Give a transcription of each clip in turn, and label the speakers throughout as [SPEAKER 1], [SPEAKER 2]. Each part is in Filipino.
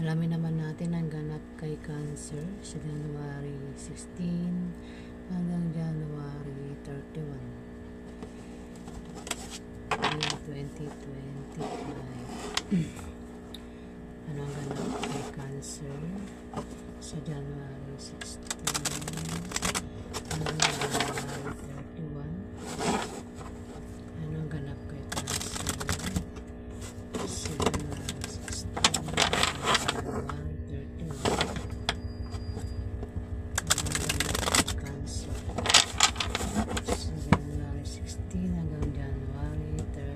[SPEAKER 1] Alamin naman natin ang ganap kay Cancer sa January 16 hanggang January 31, year 2025. Ano ang ganap kay Cancer sa January 16 hanggang January 31? Ano ang ganap kay Cancer sa January 16 hanggang January 31? Cancer sa January 16 hanggang January 31.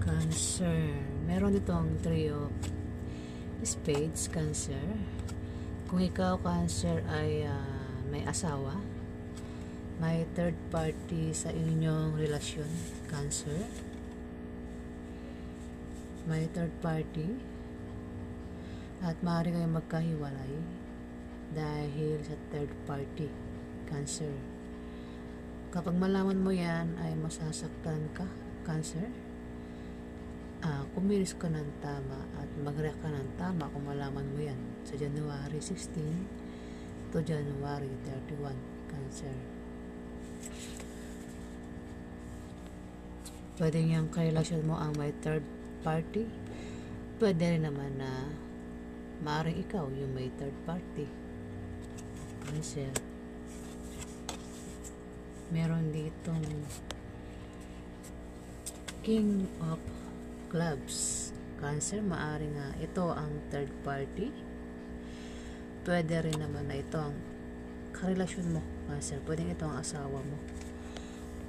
[SPEAKER 1] Cancer. Meron ditong three of spades, Cancer. Kung ikaw, Cancer, ay may asawa, may third party sa inyong relasyon, Cancer. May third party at maaari kayong magkahiwalay dahil sa third party, Cancer. Kapag malaman mo yan, ay masasaktan ka, Cancer. Kumilos ka ng tama at mag-react ka ng tama kung malaman mo yan sa January 16 to January 31, Cancer. Pwede niyang karelasyon mo ang may third party. Pwede rin naman na maaaring ikaw yung may third party, Cancer. Meron ditong King of Clubs, Cancer. Maaring ito ang third party. Pwede rin naman na ito ang karelasyon mo, Cancer. Pwede ito ang asawa mo,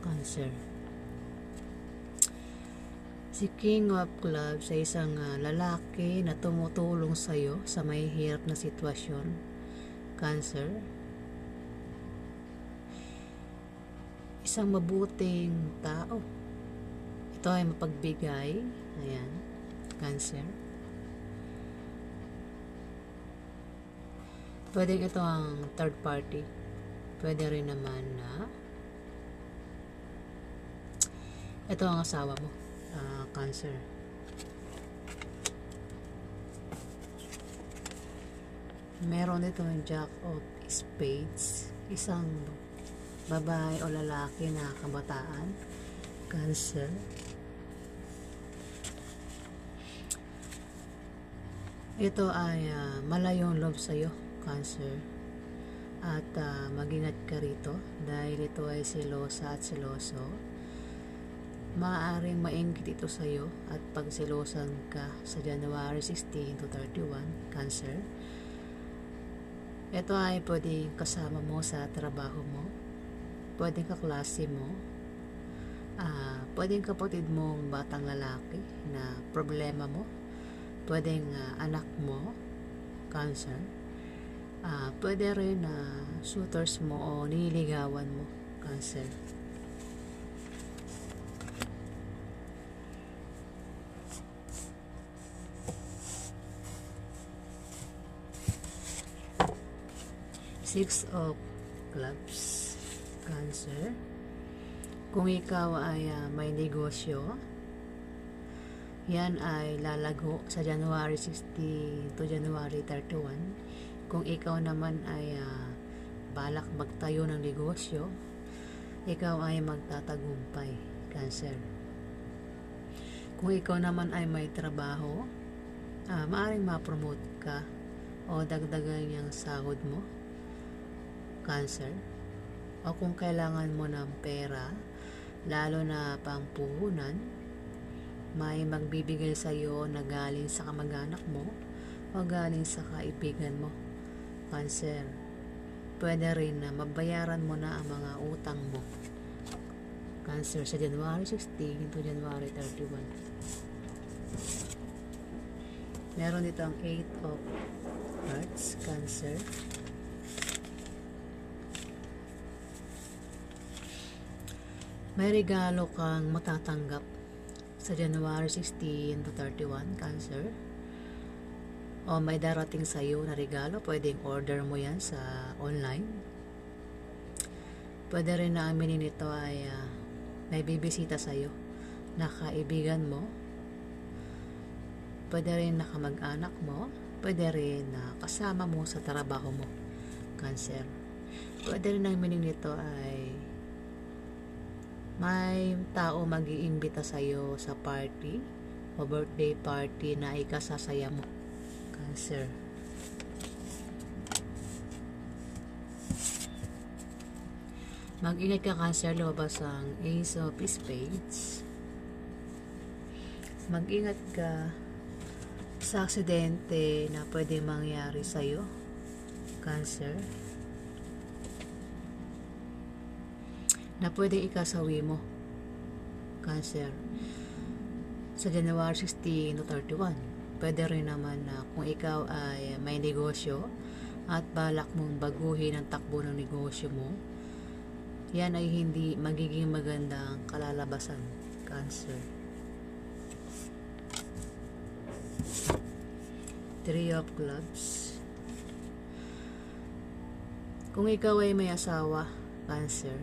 [SPEAKER 1] Cancer. Si King of Clubs ay isang lalaki na tumutulong sa iyo sa may hirap na sitwasyon, Cancer. Isang mabuting tao. Ito ay mapagbigay. Ayan, Cancer. Pwede ito ang third party. Pwede rin naman na ito ang asawa mo, Cancer. Meron ito ang Jack of Spades. Isang babae o lalaki na kabataan, Cancer. Ito ay malayong love sa iyo, Cancer. At mag-ingat ka rito dahil ito ay selosa at seloso. Maaaring maingit ito sa iyo at pagselosan ka sa January 16 to 31, Cancer. Ito ay pwedeng kasama mo sa trabaho mo, pwedeng kaklase mo, pwedeng kapatid mong batang lalaki na problema mo, pwedeng anak mo, Cancer. Pwede rin suitors mo o nililigawan mo, Cancer. Six of Clubs, Cancer. Kung ikaw ay may negosyo, yan ay lalago sa January 16 to January 31. Kung ikaw naman ay balak magtayo ng negosyo, ikaw ay magtatagumpay, Cancer. Kung ikaw naman ay may trabaho, maaaring ma-promote ka o dagdagan yung sahod mo, Cancer. O kung kailangan mo ng pera, lalo na pampuhunan, may magbibigay sa iyo na galing sa kamag-anak mo o galing sa kaibigan mo, Cancer. Pwede rin na mabayaran mo na ang mga utang mo, Cancer, sa January 16 to January 31. Meron dito ang 8 of Hearts, Cancer. May regalo kang matatanggap sa January 16 to 31, Cancer. O may darating sa iyo na regalo, pwedeng order mo yan sa online. Pwede rin na aminin ito ay may bibisita sa iyo na kaibigan mo. Pwede rin na kamag-anak mo. Pwede rin na kasama mo sa trabaho mo, Cancer. Pwede rin na aminin nito ay may tao mag-iimbita sa iyo sa party o birthday party na ikasasaya mo, Cancer. Mag-ingat ka, Cancer, lumabas ang Ace of Spades. Mag-ingat ka sa aksidente na pwede mangyari sa iyo, Cancer, na pwede ikasawi mo, Cancer, sa January 16 to 31. Pwede rin naman na kung ikaw ay may negosyo at balak mong baguhin ang takbo ng negosyo mo, yan ay hindi magiging magandang kalalabasan, Cancer. 3 of Clubs. Kung ikaw ay may asawa, Cancer,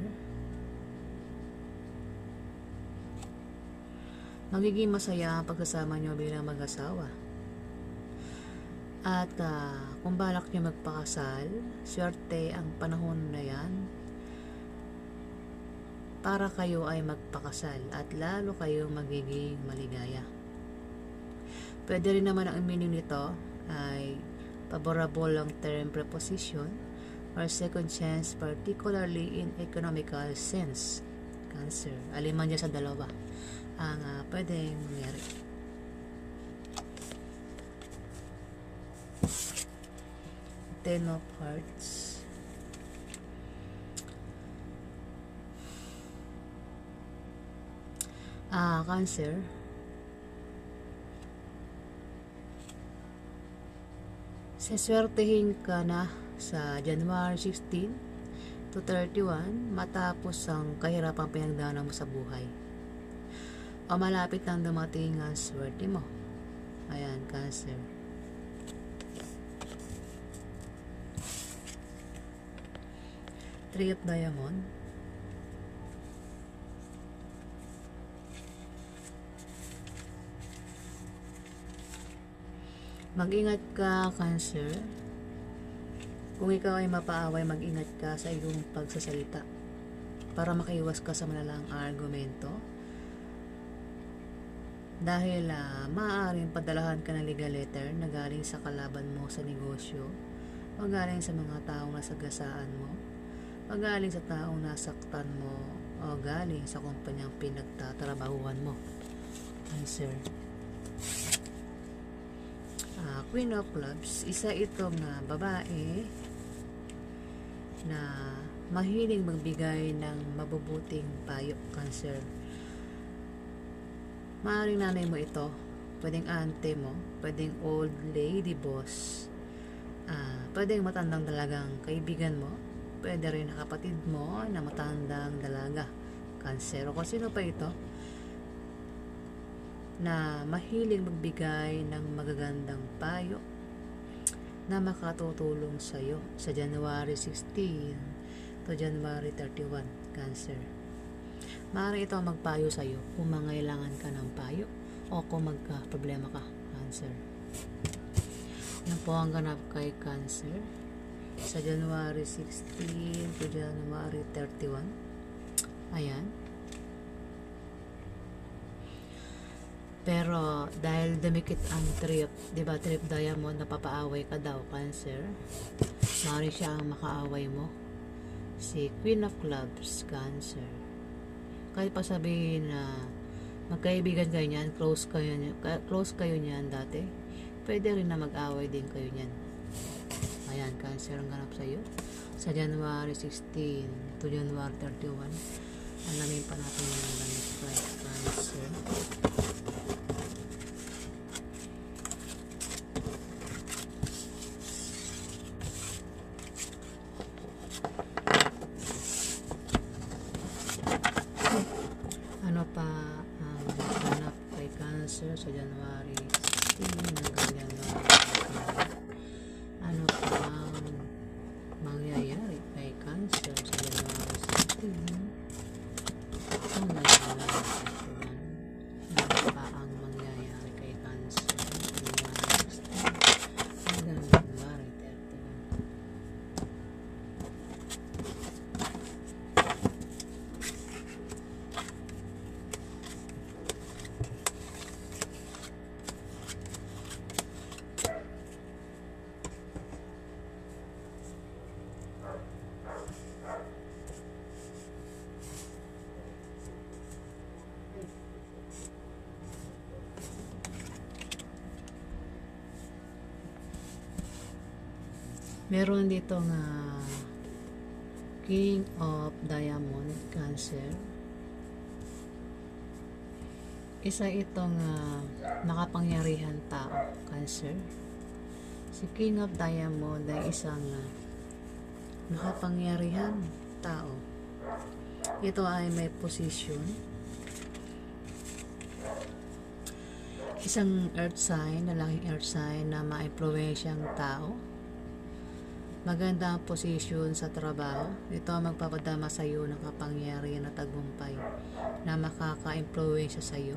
[SPEAKER 1] magiging masaya ang pagsasama nyo bilang mag-asawa. At kung balak nyo magpakasal, swerte ang panahon na yan para kayo ay magpakasal at lalo kayong magiging maligaya. Pwede rin naman ang meaning nito ay favorable long-term preposition or second chance, particularly in economical sense, Cancer. Aliman dyan sa dalawa ang pwedeng mangyari. Ten of Hearts. Cancer, seswertehin ka na sa January 16 to 31 matapos ang kahirapang pinagdaanan mo sa buhay. O malapit nang dumating ang swerte mo. Ayan, Cancer. Three of Diamond. Mag-ingat ka, Cancer. Kung ikaw ay mapaaway, mag-ingat ka sa iyong pagsasalita para makaiwas ka sa malalang argumento. Dahil maaaring padalahan ka ng legal letter na galing sa kalaban mo sa negosyo, o galing sa mga taong nasagasaan mo, o galing sa taong nasaktan mo, o galing sa kumpanyang pinagtatrabahuhan mo, Cancer. Queen of Clubs, isa itong babae na mahiling magbigay ng mabubuting payo, Cancer. Maaaring nanay mo ito, pwedeng ante mo, pwedeng old lady boss, pwedeng matandang dalagang kaibigan mo, pwede rin kapatid mo na matandang dalaga, Cancer. O kung sino pa ito na mahiling magbigay ng magagandang payo na makatutulong sa iyo sa January 16 to January 31, Cancer. Maaari ito magpayo sa iyo kung mangailangan ka ng payo o kung magka-problema ka, Cancer. Yan po ang ganap kay Cancer sa January 16 to January 31. Ayan. Pero dahil dumikit ang trip, di ba, trip diamond, napapaaway ka daw, Cancer. Maaari siya ang makaaway mo. Si Queen of Clubs, Cancer. Kahit pa sabihin na magkaibigan kayo niyan, close kayo niyan dati, pwede rin na mag-away din kayo niyan. Ayan, Cancer ang ganap sa iyo sa January 16 to January 31. Alamin pa natin yung ganap kay Cancer. ang ganap kay Cancer sa January 16 hanggang January 25? Ano pa ang mangyayari kay Cancer sa January 16 hanggang January 21? Ano pa ang mangyayari kay Cancer sa January 16 hanggang January 31? Meron dito nga King of Diamond, Cancer. Isa itong nakapangyarihan tao, Cancer. Si King of Diamond ay isang nakapangyarihan tao. Ito ay may posisyon. Isang earth sign, lalaking earth sign na ma-impluwensyang tao. Maganda ang posisyon sa trabaho. Ito ang magpapadama sa iyo ng kapangyarihan na tagumpay na makaka-impluwensya sa iyo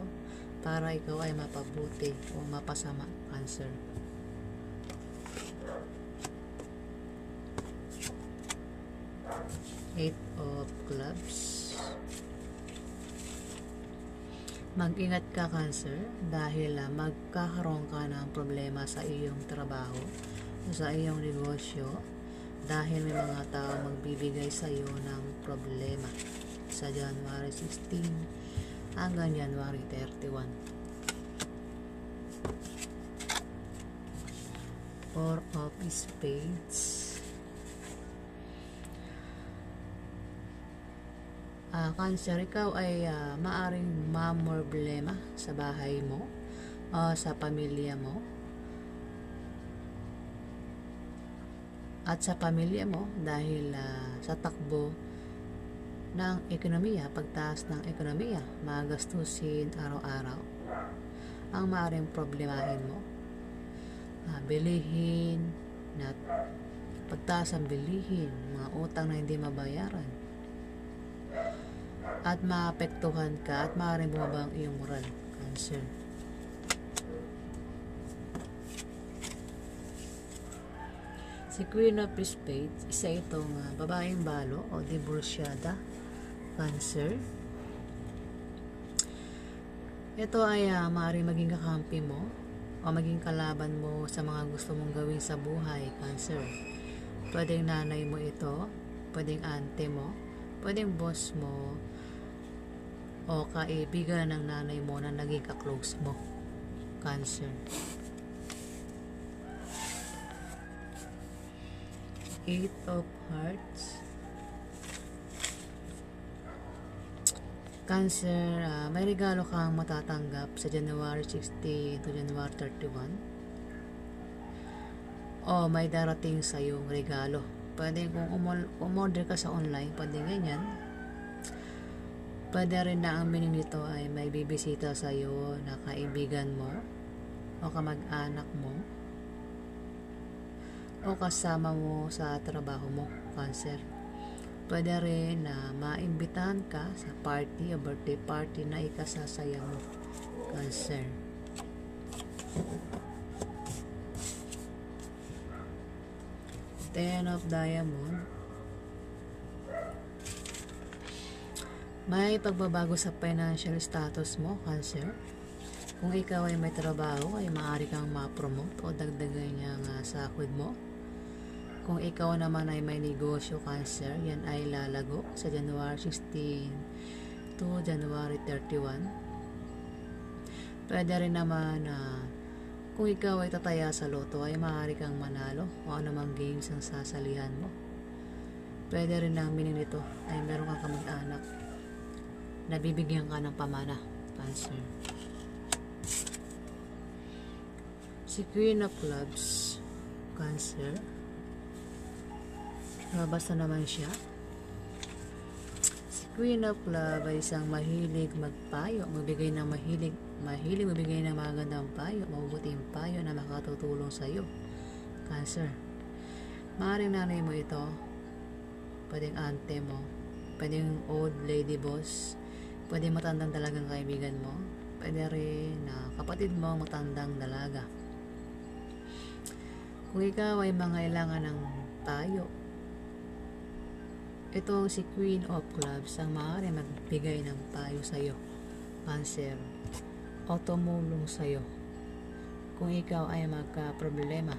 [SPEAKER 1] para ikaw ay mapabuti o mapasama, Cancer. Eight of Clubs. Mag-ingat ka, Cancer, dahil magkakaroon ka ng problema sa iyong trabaho o sa iyong negosyo. Dahil may mga tao magbibigay sa iyo ng problema sa January 16 hanggang January 31. Four of Spades. Cancer, ikaw ay maaring problema sa bahay mo o sa pamilya mo. At sa pamilya mo dahil sa takbo ng ekonomiya, pagtaas ng ekonomiya, mga gastusin araw-araw ang maaaring problemahin mo. Bilihin na pagtaas ang bilihin, mga utang na hindi mabayaran, at maapektuhan ka at maaaring bumaba ang iyong moral, Cancer. Si Queen of Spades, isa itong babaeng balo o divorsyada, Cancer. Ito ay maaaring maging kakampi mo o maging kalaban mo sa mga gusto mong gawin sa buhay, Cancer. Pwedeng nanay mo ito, pwedeng ante mo, pwedeng boss mo, o kaibigan ng nanay mo na naging ka-close mo, Cancer. Eight of Hearts. Cancer, may regalo kang matatanggap sa January 16 to January 31. O may darating sa iyong regalo. Pwede kung umorder ka sa online, pwede ganyan. Pwede rin na ang meaning nito ay may bibisita sa iyo na kaibigan mo o kamag-anak mo o kasama mo sa trabaho mo, Cancer. Pwede rin na maimbitahan ka sa party o birthday party na ikasasaya mo, Cancer. Ten of Diamond. May pagbabago sa financial status mo, Cancer. Kung ikaw ay may trabaho, ay maaari kang ma-promote o dagdagan niyang sahod mo. Kung ikaw naman ay may negosyo, Cancer, yan ay lalago sa January 16 to January 31. Pwede rin naman kung ikaw ay tataya sa loto, ay maaari kang manalo o anumang games ang sasalihan mo. Pwede rin ang meaning nito ay meron kang kamag-anak na bibigyan ka ng pamana, Cancer. Si Queen of Clubs, Cancer. Basta naman siya. Si Queen of Club ay isang mahilig magpayo, mahilig magbigay ng magandang payo, mabubuting payo na makatutulong sa iyo. Cancer. Maaaring nanay mo ito, pwedeng ante mo, pwedeng old lady boss, pwedeng matandang dalagang kaibigan mo, pwede rin na kapatid mo matandang dalaga. Kung ikaw ay mangailangan ng payo, itong si Queen of Clubs ang maaari magbigay ng payo sa iyo, Cancer, o tumulong sa iyo kung ikaw ay magka-problema.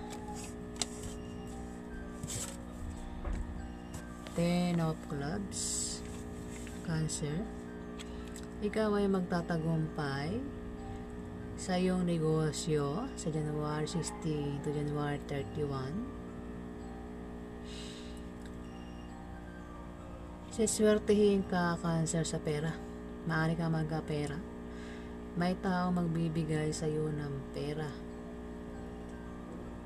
[SPEAKER 1] Ten of Clubs, Cancer, ikaw ay magtatagumpay sa iyong negosyo sa January 16 to January 31. Siswertehin ka, Cancer, sa pera. Maaari ka magka-pera. May tao magbibigay sa iyo ng pera.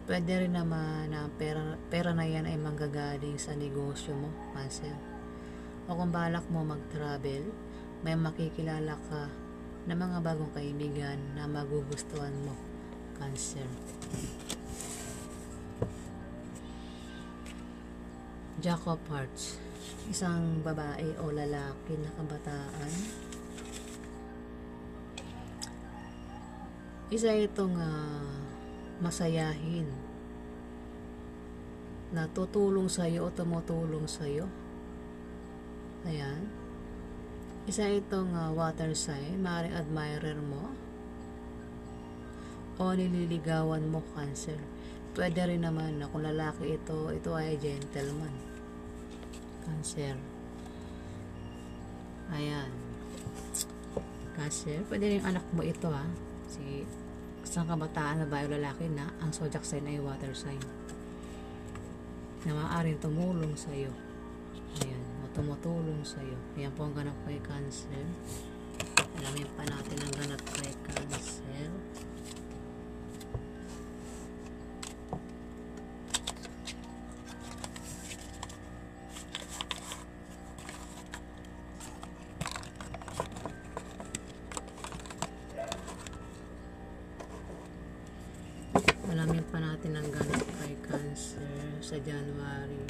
[SPEAKER 1] Pwede rin naman na pera na yan ay manggagaling sa negosyo mo, Cancer. O kung balak mo mag-travel, may makikilala ka ng mga bagong kaibigan na magugustuhan mo, Cancer. Jack of Hearts, isang babae o lalaki na kabataan. Isa itong masayahin na tutulong sa iyo o tumutulong sa iyo. Ayan. Isa itong water sign, maaaring admirer mo o nililigawan mo, Cancer. Pwede rin naman na kung lalaki ito ay gentleman, Cancer. Ayan. Cancer, pwede rin anak mo ito si isang kabataan na bayo lalaki na ang zodiac sign ay water sign na maaaring tumulong sa iyo. Ayan, tumutulong sa iyo. Ayan po ang ganap kay Cancer. Alamin pa natin ang ganap kay Cancer. Alamin pa natin ang ganap kay Cancer sa January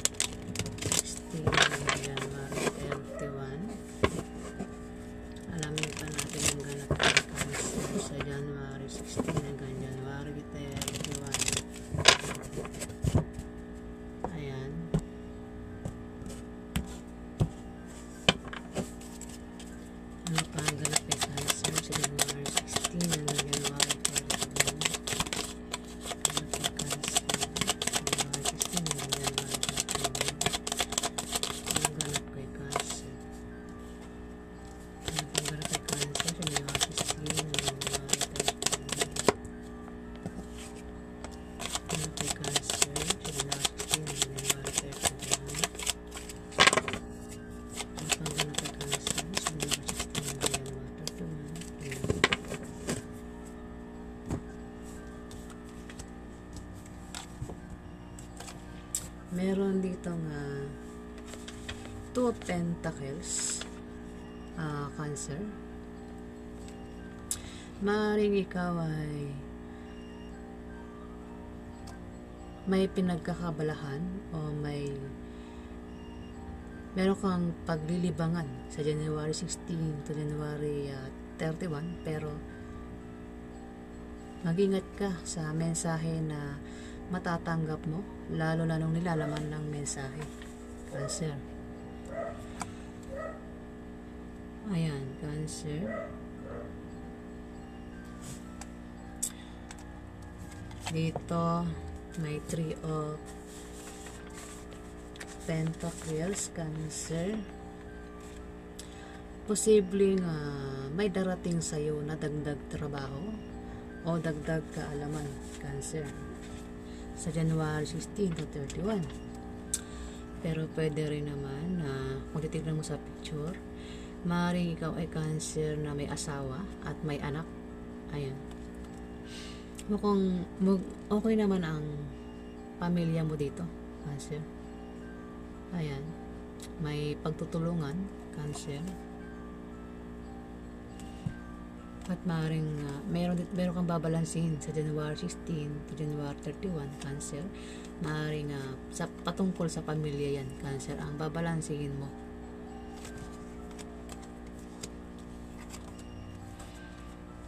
[SPEAKER 1] 16 hanggang January 31. Alamin pa natin ang ganap kay Cancer sa January 16 hanggang January 31. Ayan. Ano pa ang ganap kay Cancer sa January 16 hanggang January 31? Meron dito nga Two of Pentacles, Cancer. Maaaring ikaw ay may pinagkakabalahan o meron kang paglilibangan sa January 16 to January 31, pero mag-ingat ka sa mensahe na matatanggap mo, lalo na nung nilalaman ng mensahe, Cancer. Ayan, Cancer. Dito may Three of Pentacles, Cancer. Posibleng may darating sa'yo na dagdag trabaho o dagdag kaalaman, Cancer, sa January 16 to 31. Pero pwede rin naman na kung titignan mo sa picture, maaaring ikaw ay Cancer na may asawa at may anak. Ayan. Mukhang okay naman ang pamilya mo dito, Cancer. Ayan. May pagtutulungan Cancer. At maaaring meron kang babalansin sa January 16 to January 31, Cancer. Maaaring patungkol sa pamilya yan, Cancer, ang babalansin mo.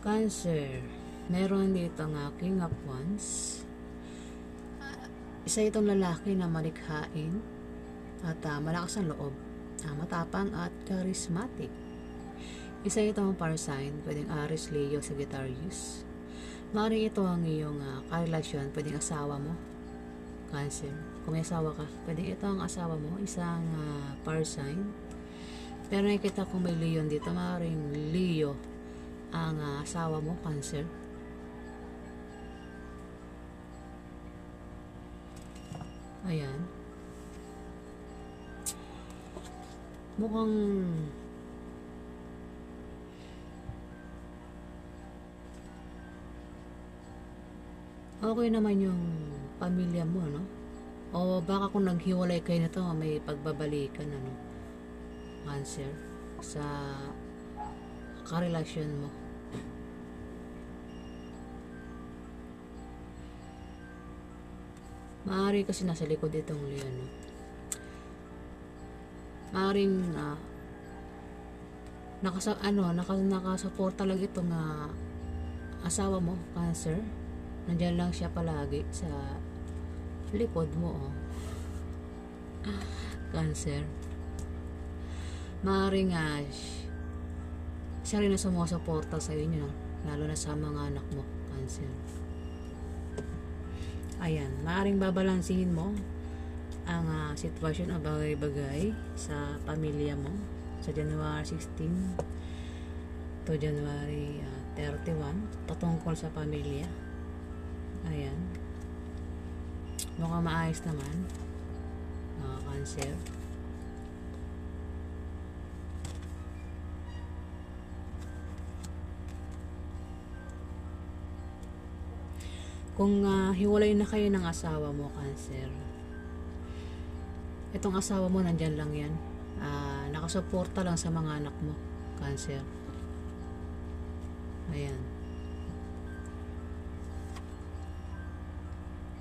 [SPEAKER 1] Cancer, meron dito nga King of Wands. Isa itong lalaki na malikhain at malakas ang loob, matapang at charismatic. Isa itong fire sign, pwedeng Aries, Leo, Sagittarius. Maaaring ito ang iyong karelasyon, pwedeng asawa mo, Cancer. Kung may asawa ka, pwedeng ito ang asawa mo, isang fire sign. Pero nakikita kung may Leo dito, maaaring Leo ang asawa mo, Cancer. Ayan. Mukhang okay naman yung pamilya mo, no? O baka kung naghiwalay kayo na to, may pagbabalikan, ano, Cancer, sa karelasyon mo. Maaari kasi nasa likod itong Leo, no? Maaring nakasuporta lang itong asawa mo, Cancer. Nandyan lang siya palagi sa likod mo, oh. Cancer. Maaring siya rin na sumusuporta sa inyo, no? Lalo na sa mga anak mo, Cancer. Ayan, maaring babalansin mo ang sitwasyon o bagay-bagay sa pamilya mo sa January 16 to January 31 patungkol sa pamilya. Ayan, mukhang maayos naman, Cancer. Kung hiwalay na kayo ng asawa mo, Cancer, itong asawa mo nandyan lang yan, nakasuporta lang sa mga anak mo, Cancer. Ayan.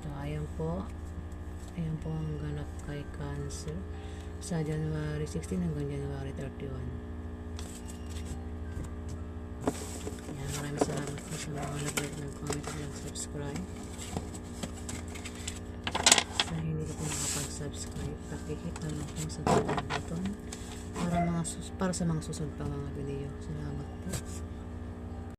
[SPEAKER 1] So, ayan po ang ganap kay Cancer sa January 16 hanggang January 31. Ayan, maraming salamat po sa mga nag-like, nag-comment, nag-subscribe. Sa hindi ko nakapag-subscribe, pakihit naman po sa button para sa mga susunod pa mga video. Salamat po.